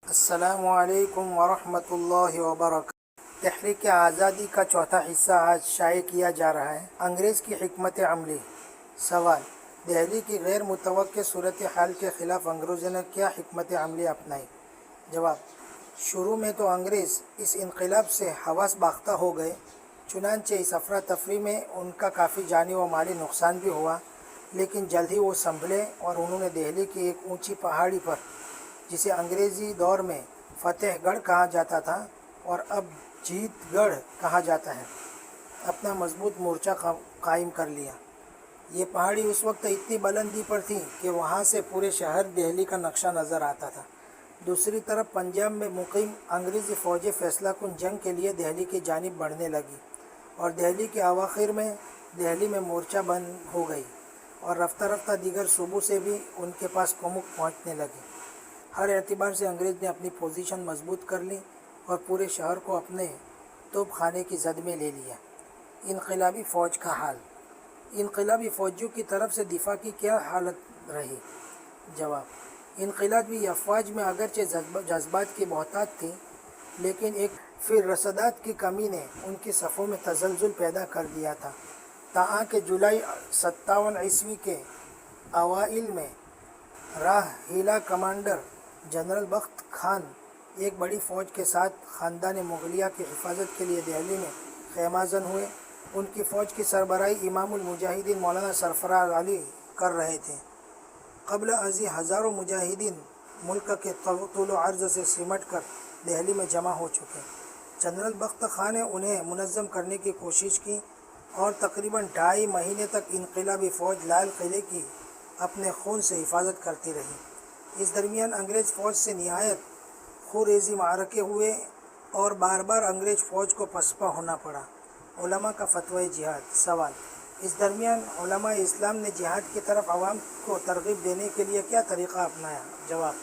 السلام علیکم ورحمۃ اللہ وبرکاتہ۔ تحریک آزادی کا چوتھا حصہ آج شائع کیا جا رہا ہے۔ انگریز کی حکمت عملی۔ سوال: دہلی کی غیر متوقع صورتحال کے خلاف انگریزوں نے کیا حکمت عملی اپنائی؟ جواب: شروع میں تو انگریز اس انقلاب سے حواس باختہ ہو گئے، چنانچہ اس افراتفری میں ان کا کافی جانی و مالی نقصان بھی ہوا، لیکن جلد ہی وہ سنبھلے اور انہوں نے دہلی کی ایک اونچی پہاڑی پر، جسے انگریزی دور میں فتح گڑھ کہا جاتا تھا اور اب جیت گڑھ کہا جاتا ہے، اپنا مضبوط مورچہ قائم کر لیا۔ یہ پہاڑی اس وقت اتنی بلندی پر تھی کہ وہاں سے پورے شہر دہلی کا نقشہ نظر آتا تھا۔ دوسری طرف پنجاب میں مقیم انگریزی فوجیں فیصلہ کن جنگ کے لیے دہلی کی جانب بڑھنے لگی اور دہلی کے اواخر میں دہلی میں مورچہ بند ہو گئی اور رفتہ رفتہ دیگر صوبوں سے بھی ان کے پاس کمک پہنچنے لگی۔ ہر اعتبار سے انگریز نے اپنی پوزیشن مضبوط کر لی اور پورے شہر کو اپنے توپ خانے کی زد میں لے لیا۔ انقلابی فوج کا حال۔ انقلابی فوجیوں کی طرف سے دفاع کی کیا حالت رہی؟ جواب: انقلابی افواج میں اگرچہ جذبات کی بہتات تھی، لیکن ایک پھر رسدات کی کمی نے ان کی صفوں میں تزلزل پیدا کر دیا تھا، تاہم کہ جولائی 57 کے اوائل میں راہ ہیلا کمانڈر جنرل بخت خان ایک بڑی فوج کے ساتھ خاندان مغلیہ کی حفاظت کے لیے دہلی میں خیمہ زن ہوئے۔ ان کی فوج کی سربراہی امام المجاہدین مولانا سرفراز علی کر رہے تھے۔ قبل ازیں ہزاروں مجاہدین ملک کے طول و عرض سے سمٹ کر دہلی میں جمع ہو چکے۔ جنرل بخت خان نے انہیں منظم کرنے کی کوشش کی اور تقریباً 2.5 مہینے تک انقلابی فوج لال قلعے کی اپنے خون سے حفاظت کرتی رہی۔ اس درمیان انگریز فوج سے نہایت خونریز معرکے ہوئے اور بار بار انگریز فوج کو پسپا ہونا پڑا۔ علماء کا فتویٰ جہاد۔ سوال: اس درمیان علماء اسلام نے جہاد کی طرف عوام کو ترغیب دینے کے لیے کیا طریقہ اپنایا؟ جواب: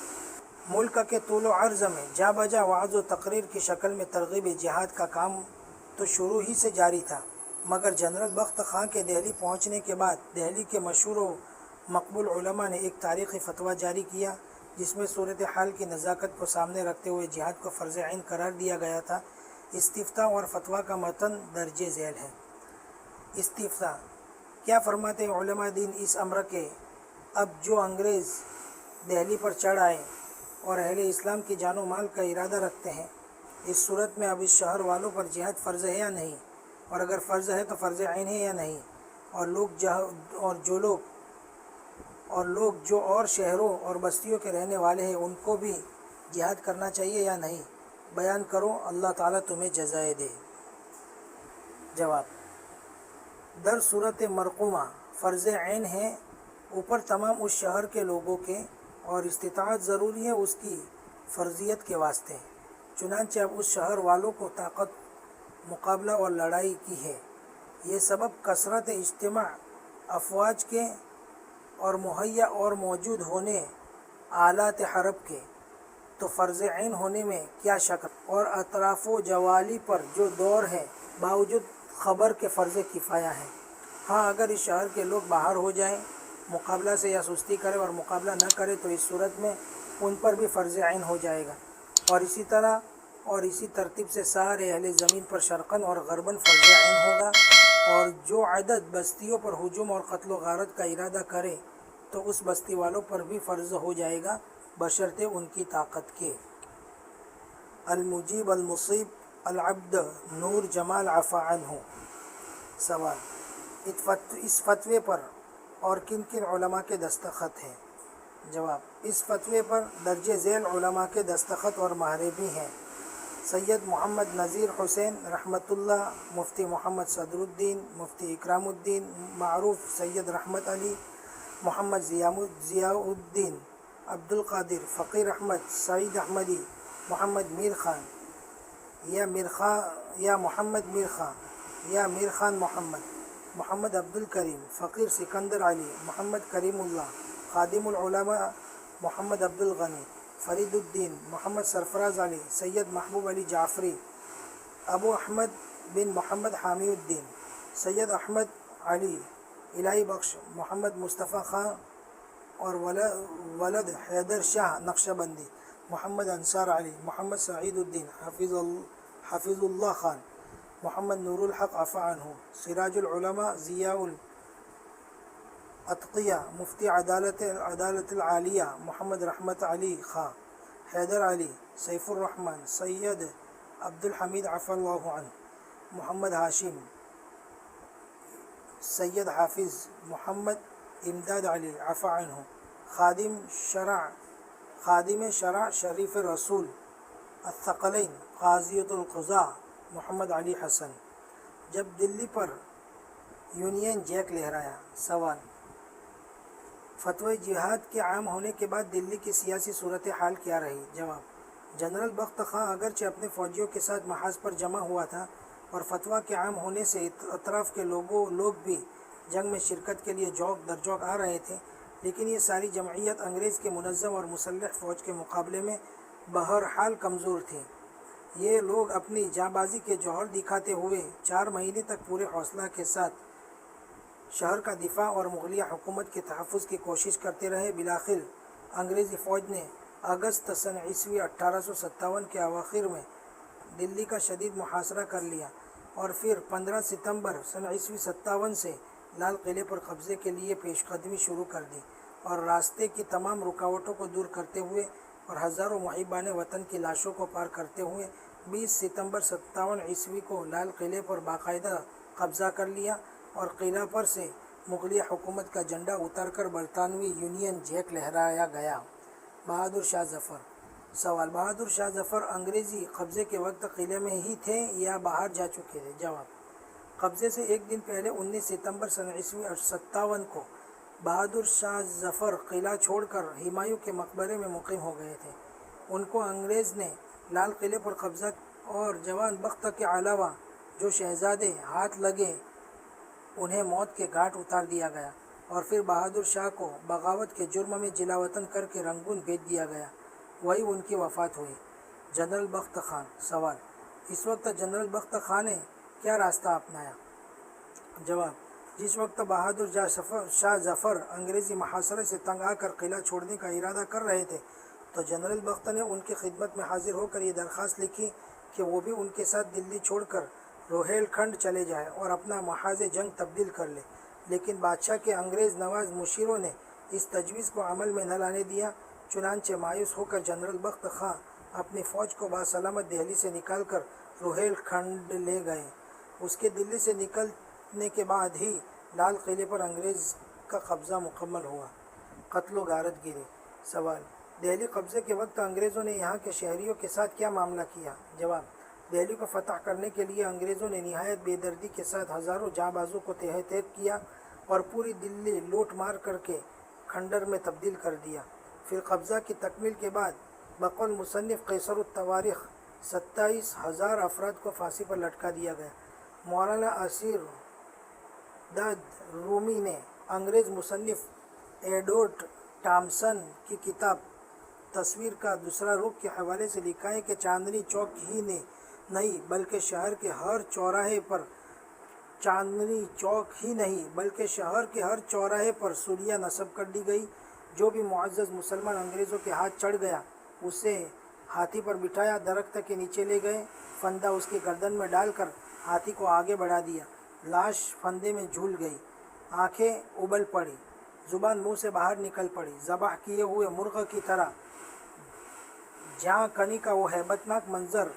ملک کے طول و عرض میں جا بجا وعظ و تقریر کی شکل میں ترغیب جہاد کا کام تو شروع ہی سے جاری تھا، مگر جنرل بخت خان کے دہلی پہنچنے کے بعد دہلی کے مشہور و مقبول علماء نے ایک تاریخی فتویٰ جاری کیا، جس میں صورتحال کی نزاکت کو سامنے رکھتے ہوئے جہاد کو فرض عین قرار دیا گیا تھا۔ استفتاء اور فتویٰ کا متن درج ذیل ہے۔ استفتاء: کیا فرماتے ہیں علماء دین اس امر کے اب جو انگریز دہلی پر چڑھ آئے اور اہل اسلام کی جان و مال کا ارادہ رکھتے ہیں، اس صورت میں اب اس شہر والوں پر جہاد فرض ہے یا نہیں، اور اگر فرض ہے تو فرض عین ہے یا نہیں، اور لوگ جو اور شہروں اور بستیوں کے رہنے والے ہیں ان کو بھی جہاد کرنا چاہیے یا نہیں؟ بیان کرو، اللہ تعالیٰ تمہیں جزائے دے۔ جواب: در صورت مرقومہ فرض عین ہے اوپر تمام اس شہر کے لوگوں کے، اور استطاعت ضروری ہے اس کی فرضیت کے واسطے، چنانچہ اب اس شہر والوں کو طاقت مقابلہ اور لڑائی کی ہے۔ یہ سبب کثرت اجتماع افواج کے اور مہیا اور موجود ہونے آلات حرب کے، تو فرض عین ہونے میں کیا شک، اور اطراف و جوالی پر جو دور ہے باوجود خبر کے فرض کفایہ ہے۔ ہاں، اگر اس شہر کے لوگ باہر ہو جائیں مقابلہ سے یا سستی کرے اور مقابلہ نہ کرے تو اس صورت میں ان پر بھی فرض عین ہو جائے گا، اور اسی طرح اور اسی ترتیب سے سارے اہل زمین پر شرقاً اور غرباً فرض عین ہوگا، اور جو عدد بستیوں پر ہجوم اور قتل و غارت کا ارادہ کرے تو اس بستی والوں پر بھی فرض ہو جائے گا بشرطِ ان کی طاقت کے۔ المجیب المصیب العبد نور جمال عفا عنہ۔ سوال: اس فتوے پر اور کن کن علماء کے دستخط ہیں؟ جواب: اس فتوے پر درج ذیل علماء کے دستخط اور مہریں بھی ہیں: سید محمد نذیر حسین رحمۃ اللہ، مفتی محمد صدر الدین، مفتی اکرام الدین معروف، سید رحمت علی، محمد ضیاء الدین، عبد القادر، فقیر احمد، سعید احمدی، محمد میر خان یا محمد میر خان یا میر خان محمد عبد الکریم، فقیر سکندر علی، محمد کریم اللہ، خادم العلماء محمد عبد الغنی، فرید الدین، محمد سرفراز علی، سید محبوب علی جعفری، ابو احمد بن محمد حامی الدین، سید احمد علی الہی بخش، محمد مصطفیٰ خان اور ولد حیدر شاہ نقشبندی، محمد انصار علی، محمد سعید الدین، حفیظ اللہ خان، محمد نور الحق عفا عنہ، سراج العلماء ضیاء الاتقیہ، مفتی عدالت العالیہ محمد رحمت علی خان، حیدر علی، سیف الرحمن، سید عبدالحمید عفا اللہ عنہ، محمد ہاشم، سید حافظ، محمد امداد علی عفا عنہ، خادم شرع شریف رسول الثقلین، قاضیۃ القضاء محمد علی حسن۔ جب دلی پر یونین جیک لہرایا۔ سوال: فتوی جہاد کے عام ہونے کے بعد دلی کی سیاسی صورتحال کیا رہی؟ جواب: جنرل بخت خاں اگرچہ اپنے فوجیوں کے ساتھ محاذ پر جمع ہوا تھا اور فتویٰ کے عام ہونے سے اطراف کے لوگ بھی جنگ میں شرکت کے لیے جوق در جوق آ رہے تھے، لیکن یہ ساری جمعیت انگریز کے منظم اور مسلح فوج کے مقابلے میں بہرحال کمزور تھی۔ یہ لوگ اپنی جانبازی کے جوہر دکھاتے ہوئے 4 مہینے تک پورے حوصلہ کے ساتھ شہر کا دفاع اور مغلیہ حکومت کے تحفظ کی کوشش کرتے رہے۔ بالآخر انگریزی فوج نے اگست سن عیسوی 1857 کے اواخر میں دلی کا شدید محاصرہ کر لیا اور پھر 15 ستمبر سن عیسوی 57 سے لال قلعے پر قبضے کے لیے پیش قدمی شروع کر دی اور راستے کی تمام رکاوٹوں کو دور کرتے ہوئے اور ہزاروں محبان وطن کی لاشوں کو پار کرتے ہوئے 20 ستمبر 57 عیسوی کو لال قلعے پر باقاعدہ قبضہ کر لیا اور قلعہ پر سے مغلیہ حکومت کا جھنڈا اتار کر برطانوی یونین جیک لہرایا گیا۔ بہادر شاہ ظفر۔ سوال: بہادر شاہ ظفر انگریزی قبضے کے وقت قلعے میں ہی تھے یا باہر جا چکے تھے؟ جواب: قبضے سے ایک دن پہلے 19 ستمبر سن عیسوی 57 کو بہادر شاہ ظفر قلعہ چھوڑ کر ہمایوں کے مقبرے میں مقیم ہو گئے تھے۔ ان کو انگریز نے لال قلعے پر قبضہ اور جوان بخت کے علاوہ جو شہزادے ہاتھ لگے انہیں موت کے گھاٹ اتار دیا گیا اور پھر بہادر شاہ کو بغاوت کے جرم میں جلا وطن کر کے رنگون بھیج دیا گیا، وہی ان کی وفات ہوئی۔ جنرل بخت خان۔ سوال: اس وقت جنرل بخت خان نے کیا راستہ اپنایا؟ جواب: جس وقت بہادر شاہ ظفر انگریزی محاصرے سے تنگ آ کر قلعہ چھوڑنے کا ارادہ کر رہے تھے تو جنرل بخت نے ان کی خدمت میں حاضر ہو کر یہ درخواست لکھی کہ وہ بھی ان کے ساتھ دلی چھوڑ کر روہیل کھنڈ چلے جائے اور اپنا محاذ جنگ تبدیل کر لے، لیکن بادشاہ کے انگریز نواز مشیروں نے اس تجویز کو عمل میں نہ لانے دیا۔ چنانچہ مایوس ہو کر جنرل بخت خاں اپنی فوج کو باسلامت دہلی سے نکال کر روہیل کھنڈ لے گئے۔ اس کے دلی سے نکلنے کے بعد ہی لال قلعے پر انگریز کا قبضہ مکمل ہوا۔ قتل و غارت گیری۔ سوال: دہلی قبضے کے وقت انگریزوں نے یہاں کے شہریوں کے ساتھ کیا معاملہ کیا؟ جواب: دہلی کو فتح کرنے کے لیے انگریزوں نے نہایت بے دردی کے ساتھ ہزاروں جاں بازوں کو تہہ تیگ کیا اور پوری دلی لوٹ مار کر کے کھنڈر میں تبدیل کر دیا۔ پھر قبضہ کی تکمیل کے بعد بقول مصنف قیصر التواریخ 27,000 افراد کو پھانسی پر لٹکا دیا گیا۔ مولانا اسیر داد رومی نے انگریز مصنف ایڈورڈ ٹامسن کی کتاب تصویر کا دوسرا رخ کے حوالے سے لکھا ہے کہ چاندنی چوک ہی نہیں بلکہ شہر کے ہر چوراہے پر سولیاں نصب کر دی گئی۔ جو بھی معزز مسلمان انگریزوں کے ہاتھ چڑھ گیا اسے ہاتھی پر بٹھایا، درخت کے نیچے لے گئے، پھندا اس کی گردن میں ڈال کر ہاتھی کو آگے بڑھا دیا، لاش پھندے میں جھول گئی، آنکھیں ابل پڑی، زبان منہ سے باہر نکل پڑی، ذبح کیے ہوئے مرغ کی طرح جاں کنی کا وہ ہیبتناک منظر،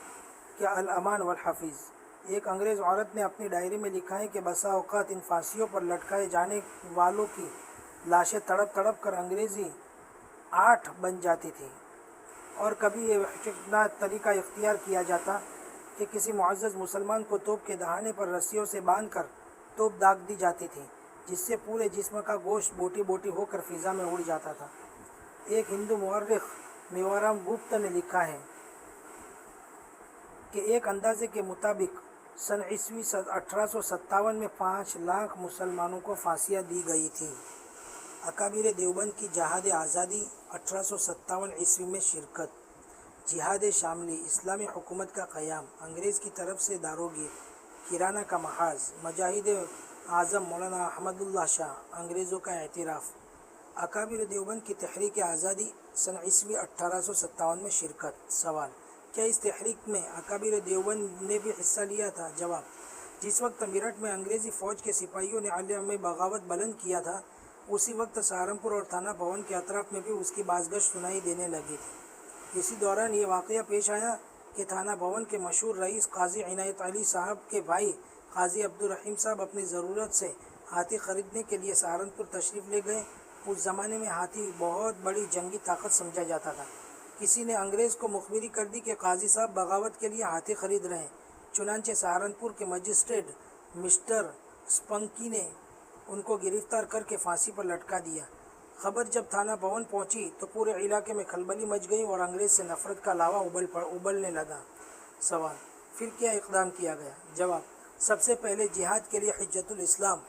کیا الامان والحفیظ۔ ایک انگریز عورت نے اپنی ڈائری میں لکھا ہے کہ بسا اوقات ان پھانسیوں پر لٹکائے جانے والوں کی لاشیں تڑپ تڑپ کر انگریزی آٹھ بن جاتی تھیں، اور کبھی یہ وحشتناک طریقہ اختیار کیا جاتا کہ کسی معزز مسلمان کو توپ کے دہانے پر رسیوں سے باندھ کر توپ داغ دی جاتی تھی، جس سے پورے جسم کا گوشت بوٹی بوٹی ہو کر فضا میں اڑ جاتا تھا۔ ایک ہندو مورخ میوارام گپت نے لکھا ہے کہ ایک اندازے کے مطابق سن عیسوی 1857 میں 5 لاکھ مسلمانوں کو پھانسیاں دی گئی تھیں۔ اکابر دیوبند کی جہاد آزادی 1857 عیسوی میں شرکت۔ جہاد شاملی، اسلامی حکومت کا قیام، انگریز کی طرف سے داروگیر، کرانہ کا محاذ، مجاہد اعظم مولانا احمد اللہ شاہ، انگریزوں کا اعتراف۔ اکابر دیوبند کی تحریک آزادی سن عیسوی 1857 میں شرکت۔ سوال: کیا اس تحریک میں اکابر دیوبند نے بھی حصہ لیا تھا؟ جواب: جس وقت میرٹھ میں انگریزی فوج کے سپاہیوں نے علیہ میں بغاوت بلند کیا تھا، اسی وقت سہارنپور اور تھانہ بھون کے اطراف میں بھی اس کی بازگشت سنائی دینے لگی تھی۔ اسی دوران یہ واقعہ پیش آیا کہ تھانہ بھون کے مشہور رئیس قاضی عنایت علی صاحب کے بھائی قاضی عبدالرحیم صاحب اپنی ضرورت سے ہاتھی خریدنے کے لیے سہارنپور تشریف لے گئے۔ اس زمانے میں ہاتھی بہت بڑی جنگی طاقت سمجھا جاتا تھا۔ کسی نے انگریز کو مخبری کر دی کہ قاضی صاحب بغاوت کے لیے ہاتھی خرید رہے ہیں۔ چنانچہ سہارنپور کے مجسٹریٹ مسٹر اسپنکی نے ان کو گرفتار کر کے پھانسی پر لٹکا دیا۔ خبر جب تھانہ بھون پہنچی تو پورے علاقے میں کھلبلی مچ گئی اور انگریز سے نفرت کا لاوا ابلنے لگا۔ سوال: پھر کیا اقدام کیا گیا؟ جواب: سب سے پہلے جہاد کے لیے حجت الاسلام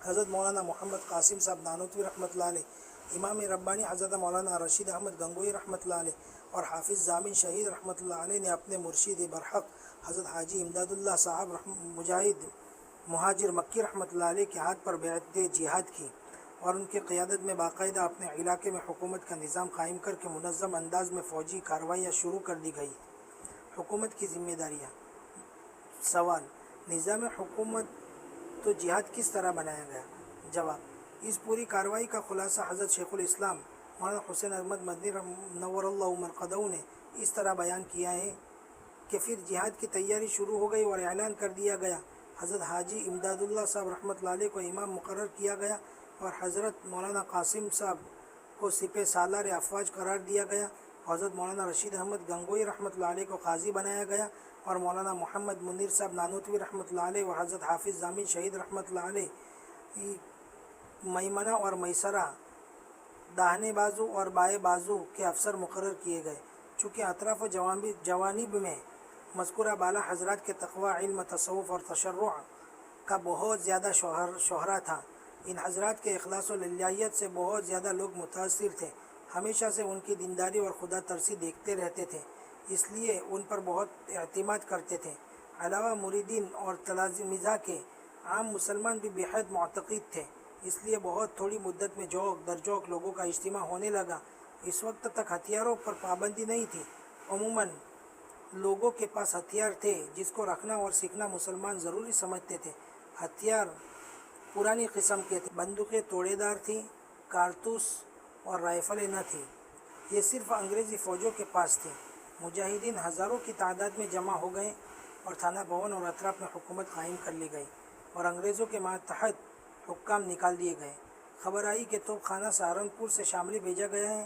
حضرت مولانا محمد قاسم صاحب نانوتوی رحمۃ اللہ علیہ، امام ربانی حضرت مولانا رشید احمد گنگوئی رحمۃ اللہ علیہ اور حافظ ضامن شہید رحمۃ اللہ علیہ نے اپنے مرشد برحق حضرت حاجی امداد اللہ صاحب مجاہد مہاجر مکی رحمۃ اللہ علیہ کے ہاتھ پر بیعت جہاد کی اور ان کی قیادت میں باقاعدہ اپنے علاقے میں حکومت کا نظام قائم کر کے منظم انداز میں فوجی کارروائیاں شروع کر دی گئی۔ حکومت کی ذمہ داریاں۔ سوال: نظام حکومت تو جہاد کس طرح بنایا گیا؟ جواب: اس پوری کارروائی کا خلاصہ حضرت شیخ الاسلام مولانا حسین احمد مدنی نور اللہ مرقدہ نے اس طرح بیان کیا ہے کہ پھر جہاد کی تیاری شروع ہو گئی اور اعلان کر دیا گیا۔ حضرت حاجی امداد اللہ صاحب رحمۃ اللہ علیہ کو امام مقرر کیا گیا اور حضرت مولانا قاسم صاحب کو سپہ سالار افواج قرار دیا گیا۔ حضرت مولانا رشید احمد گنگوئی رحمۃ اللہ علیہ کو قاضی بنایا گیا اور مولانا محمد منیر صاحب نانوتوی رحمۃ اللہ علیہ اور حضرت حافظ ضامن شہید رحمۃ اللہ علیہ میمنہ اور میسرہ داہنے بازو اور بائیں بازو کے افسر مقرر کیے گئے۔ چونکہ اطراف و جوانب میں مذکورہ بالا حضرات کے تقوی، علم، تصوف اور تشرع کا بہت زیادہ شہرہ تھا، ان حضرات کے اخلاص و للہیت سے بہت زیادہ لوگ متاثر تھے، ہمیشہ سے ان کی دینداری اور خدا ترسی دیکھتے رہتے تھے، اس لیے ان پر بہت اعتماد کرتے تھے۔ علاوہ مریدین اور تلامذہ کے عام مسلمان بھی بےحد معتقد تھے، اس لیے بہت تھوڑی مدت میں جوک در جوک لوگوں کا اجتماع ہونے لگا۔ اس وقت تک ہتھیاروں پر پابندی نہیں تھی، عموماً لوگوں کے پاس ہتھیار تھے جس کو رکھنا اور سیکھنا مسلمان ضروری سمجھتے تھے۔ ہتھیار پرانی قسم کے تھے، بندوقیں توڑے دار تھیں، کارتوس اور رائفلیں نہ تھیں، یہ صرف انگریزی فوجوں کے پاس تھیں۔ مجاہدین ہزاروں کی تعداد میں جمع ہو گئے اور تھانہ بھون اور اطراف میں حکومت قائم کر لی گئی اور انگریزوں کے ماتحت حکام نکال دیے گئے۔ خبر آئی کہ توپ خانہ سہارنپور سے شاملی بھیجا گیا ہے،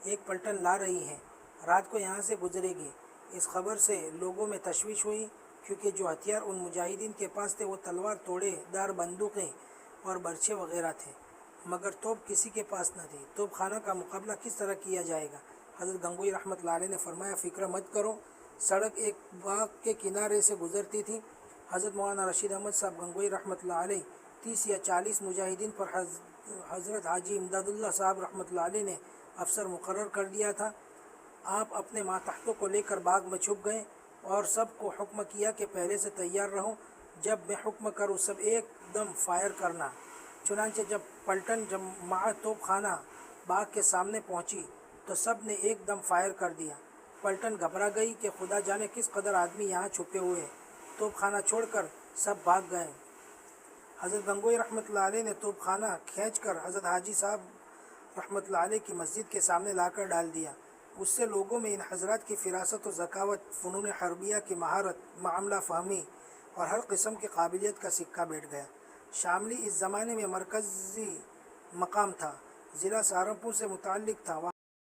ایک پلٹن لا رہی ہے، رات کو یہاں سے گزرے گی۔ اس خبر سے لوگوں میں تشویش ہوئی، کیونکہ جو ہتھیار ان مجاہدین کے پاس تھے وہ تلوار توڑے دار بندوقیں اور برچھے وغیرہ تھے، مگر توپ کسی کے پاس نہ تھی۔ توپ خانہ کا مقابلہ کس طرح کیا جائے گا؟ حضرت گنگوئی رحمۃ اللہ علیہ نے فرمایا، فکر مت کرو، سڑک ایک باغ کے کنارے سے گزرتی تھی۔ حضرت مولانا رشید احمد صاحب گنگوئی رحمۃ اللہ علیہ 30 یا 40 مجاہدین پر حضرت حاجی امداد اللہ صاحب رحمۃ اللہ علیہ نے افسر مقرر کر دیا تھا۔ آپ اپنے ماتحتوں کو لے کر باغ میں چھپ گئے اور سب کو حکم کیا کہ پہلے سے تیار رہو، جب میں حکم کروں سب ایک دم فائر کرنا۔ چنانچہ جب پلٹن جماعت توپ خانہ باغ کے سامنے پہنچی تو سب نے ایک دم فائر کر دیا۔ پلٹن گھبرا گئی کہ خدا جانے کس قدر آدمی یہاں چھپے ہوئے ہیں۔ توپ خانہ چھوڑ کر سب بھاگ گئے۔ حضرت گنگوئی رحمۃ اللہ علیہ نے توپ خانہ کھینچ کر حضرت حاجی صاحب رحمۃ اللہ علیہ کی مسجد کے سامنے لا کر ڈال دیا۔ اس سے لوگوں میں ان حضرات کی فراست و ذکاوت، فنون حربیہ کی مہارت، معاملہ فہمی اور ہر قسم کی قابلیت کا سکہ بیٹھ گیا۔ شاملی اس زمانے میں مرکزی مقام تھا، ضلع سہارنپور سے متعلق تھا،